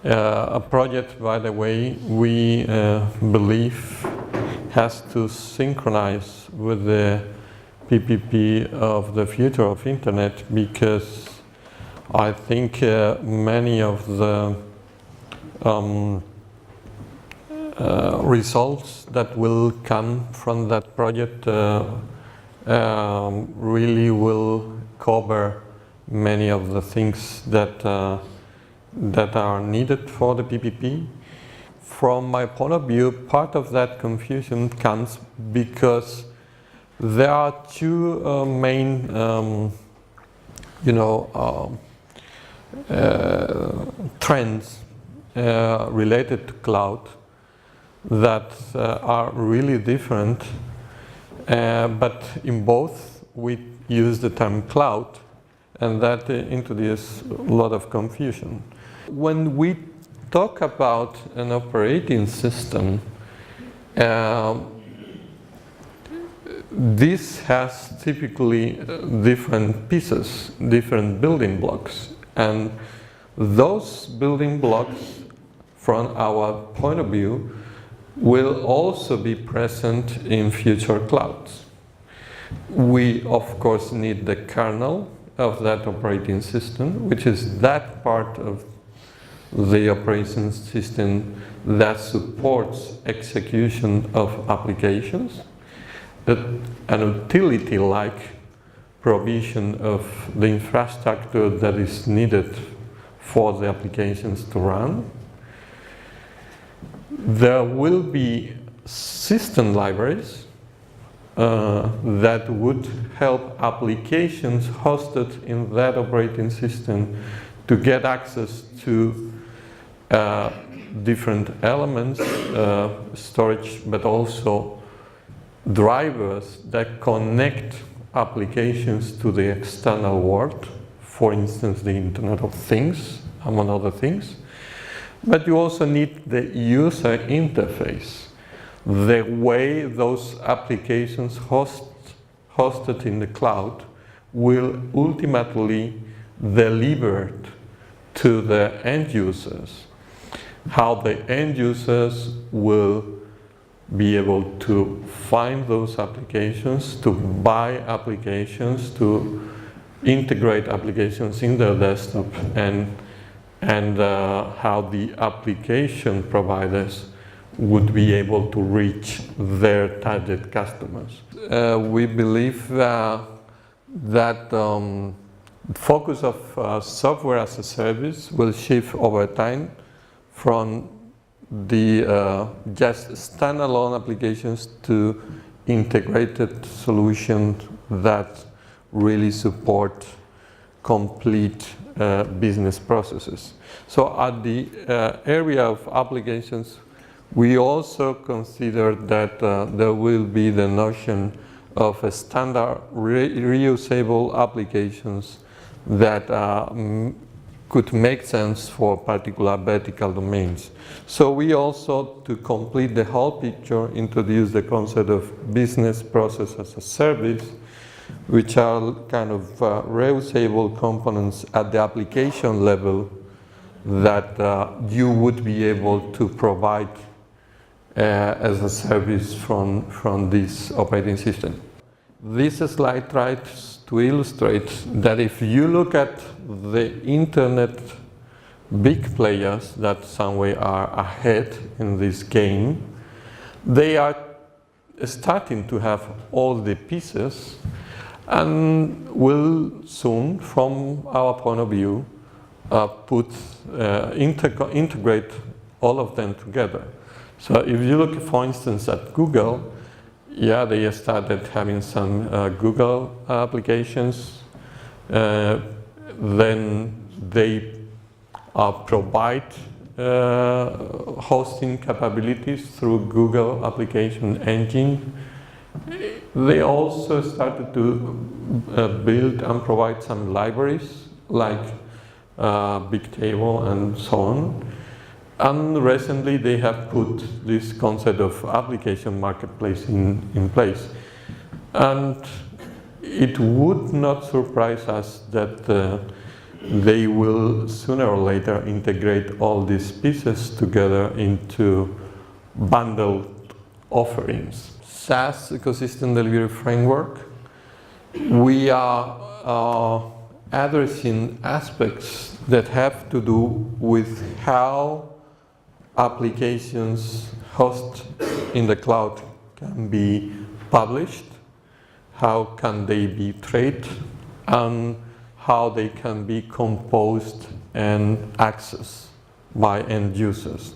A project, by the way, we believe has to synchronize with the PPP of the future of Internet, because I think many of the results that will come from that project really will cover many of the things that are needed for the PPP. From my point of view, part of that confusion comes because there are two main trends related to cloud that are really different, but in both we use the term cloud, and that introduces a lot of confusion. When we talk about an operating system, this has typically different pieces, different building blocks, and those building blocks, from our point of view, will also be present in future clouds. We, of course, need the kernel of that operating system, which is that part of the operating system that supports execution of applications, an utility-like provision of the infrastructure that is needed for the applications to run. There will be system libraries that would help applications hosted in that operating system to get access to different elements, storage, but also drivers that connect applications to the external world, for instance, the Internet of Things, among other things. But you also need the user interface, the way those applications hosted in the cloud will ultimately deliver to the end users, how the end users will be able to find those applications, to buy applications, to integrate applications in their desktop, and how the application providers would be able to reach their target customers. We believe that focus of software as a service will shift over time from the just standalone applications to integrated solutions that really support complete business processes. So at the area of applications, we also consider that there will be the notion of a standard reusable applications that could make sense for particular vertical domains. So we also, to complete the whole picture, introduce the concept of business process as a service, which are kind of reusable components at the application level that you would be able to provide as a service from this operating system. This slide tries to illustrate that if you look at the internet big players that some way are ahead in this game, they are starting to have all the pieces and will soon, from our point of view, integrate all of them together. So if you look, for instance, at Google, yeah, they started having some Google applications. Then they provide hosting capabilities through Google application engine. They also started to build and provide some libraries like Bigtable and so on. And recently they have put this concept of application marketplace in place. And it would not surprise us that they will sooner or later integrate all these pieces together into bundled offerings. SaaS ecosystem delivery framework, we are addressing aspects that have to do with how applications hosted in the cloud can be published, how can they be traded, and how they can be composed and accessed by end users.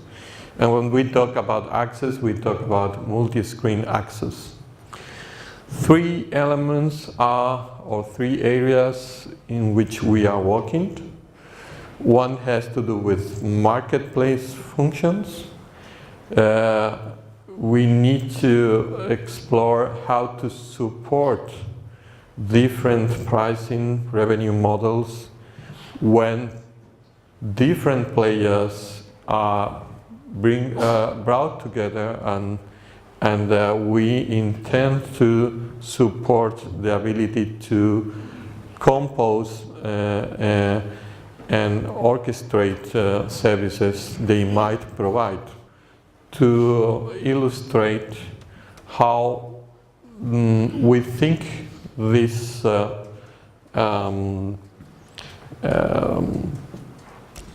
And when we talk about access, we talk about multi-screen access. Three elements are, or three areas in which we are working. One has to do with marketplace functions. We need to explore how to support different pricing revenue models when different players are brought together, and we intend to support the ability to compose and orchestrate services they might provide, to illustrate how we think this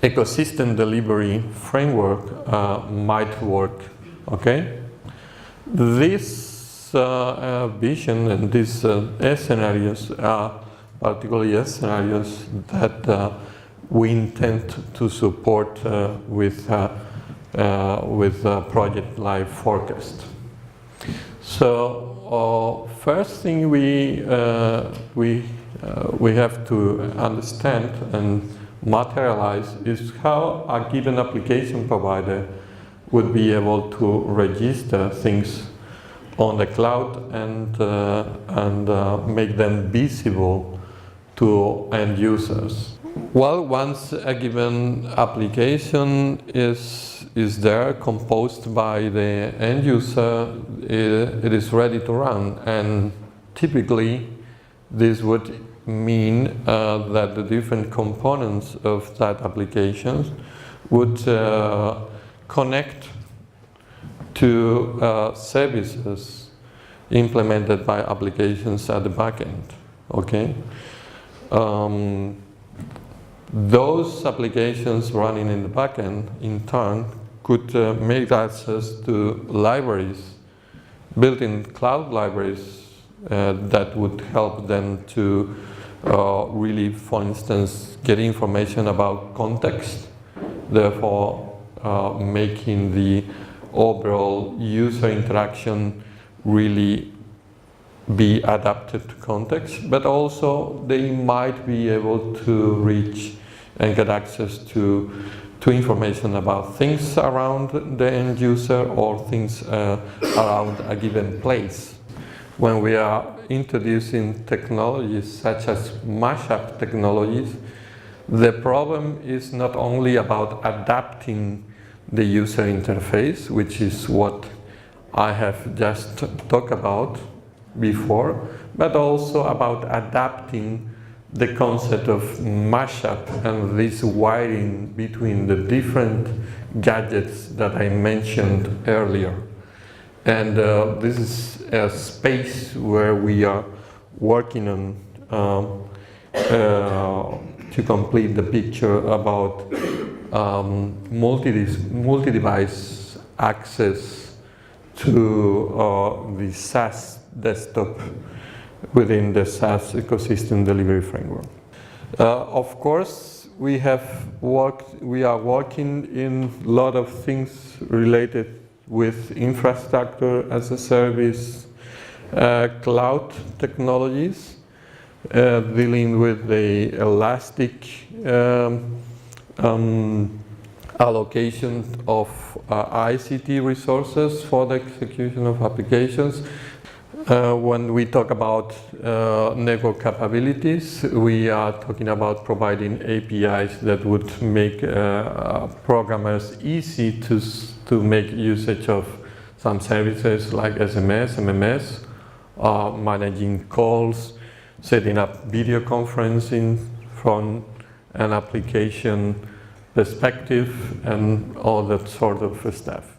ecosystem delivery framework might work. Okay, this vision and these scenarios are particularly scenarios that we intend to support with Project Live Forecast. So first thing we have to understand and materialize is how a given application provider would be able to register things on the cloud and make them visible to end users. Well, once a given application is there, composed by the end user, it is ready to run, and typically this would mean that the different components of that application would connect to services implemented by applications at the back end. Okay, those applications running in the back end in turn could make access to libraries, built-in cloud libraries that would help them to really, for instance, get information about context, therefore making the overall user interaction really be adapted to context, but also they might be able to reach and get access to information about things around the end user or things around a given place. When we are introducing technologies such as mashup technologies, the problem is not only about adapting the user interface, which is what I have just talked about before, but also about adapting the concept of mashup and this wiring between the different gadgets that I mentioned earlier. And this is a space where we are working on to complete the picture about multi-device access to the SaaS desktop within the SaaS ecosystem delivery framework. Of course, we are working in a lot of things related with infrastructure as a service, cloud technologies, dealing with the elastic allocation of ICT resources for the execution of applications. When we talk about network capabilities, we are talking about providing APIs that would make programmers easy to make usage of some services like SMS, MMS, managing calls, setting up video conferencing from an application perspective and all that sort of stuff.